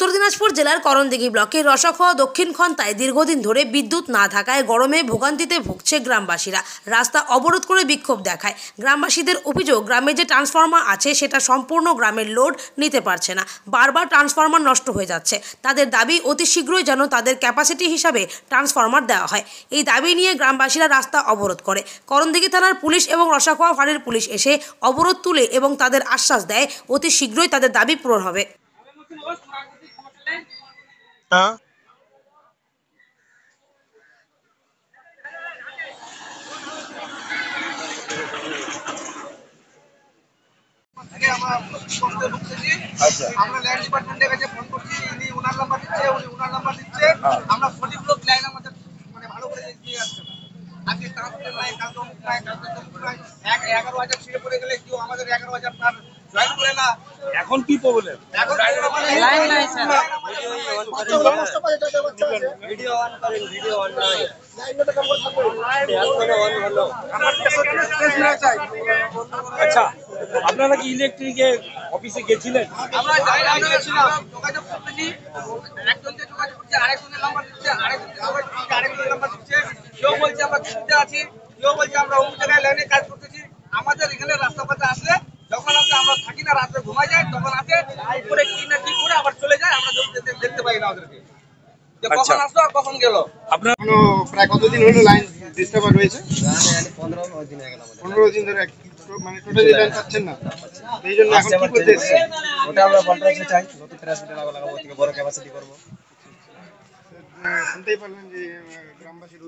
উত্তর দিনাজপুর জেলার করণদিঘি ব্লকের রসাখোয়া দক্ষিণ খন্তায় দীর্ঘদিন ধরে বিদ্যুৎ না থাকায় গরমে ভোগান্তিতে ভুগছে গ্রামবাসীরা। রাস্তা অবরোধ করে বিক্ষোভ দেখায়। গ্রামবাসীদের অভিযোগ, গ্রামে যে ট্রান্সফরমার আছে সেটা সম্পূর্ণ গ্রামের লোড নিতে পারছে না, বারবার ট্রান্সফরমার নষ্ট হয়ে যাচ্ছে। তাদের দাবি অতি শীঘ্রই যেন তাদের ক্যাপাসিটি হিসাবে ট্রান্সফরমার দেওয়া হয়। এই দাবি নিয়ে গ্রামবাসীরা রাস্তা অবরোধ করে। করণদিঘি থানার পুলিশ এবং রসাখোয়া ফাঁড়ির পুলিশ এসে অবরোধ তুলে এবং তাদের আশ্বাস দেয় অতি শীঘ্রই তাদের দাবি পূরণ হবে। আমরা ল্যান্ড ডিপার্টমেন্টের কাছে ফোন করছি, উনি ওনার নাম্বার দিচ্ছে, উনি ওনার নাম্বার দিচ্ছে। আমরা সঠিক লোক লাইন আমাদের মানে ভালো করে দিয়ে আসছে না। আজকে ট্রান্সপোর্ট নাই, কালকে অমুক নাই, কালকে তমুক নাই। 11,000 ছিঁড়ে পড়ে গেলে কেউ আমাদের 11,000 তার জয়েন করে না। এখন কি প্রবলেম? এখন লাইন নাই স্যার। ভিডিও অন করেন, ভিডিও অন নাই। আচ্ছা, আপনারা কি ইলেকট্রিকের অফিসে গেছিলেন? আমরা গেছিলাম, যোগাযোগ করতেছি, একজনকে যোগাযোগ করছে, আরেকজনের নাম্বার দিচ্ছে, আরেকজনের নাম্বার দিচ্ছে। কেউ বলছে আমরা ছুটিতে আছি, কেউ বলছে আমরা অমুক জায়গায় লাইনে কাজ করতেছি। আমাদের এখানে রাস্তা পাতে আসলে যখন আমরা থাকি না, রাত্রে ঘুমাই যায়, তখন আসে উপরে কি না কি করে আবার চলে যায়। আমরা দেখতে পাই না ওদেরকে যে কখন আসলো আর কখন গেল। আপনার প্রায় কতদিন হলো লাইন ডিস্টার্ব রয়েছে? 15 দিন হয়ে গেল। 15 দিন ধরে মানে টোটালি লাইন পাচ্ছেন না, এই জন্য এখন কি করতে এসেছেন? ওটা আমরা কন্ট্রাক্টে চাই, নতুন ট্রান্সমিটার লাগাবো, থেকে বড় ক্যাপাসিটি করবো। শুনতেই পারলেন যে গ্রামবাসীর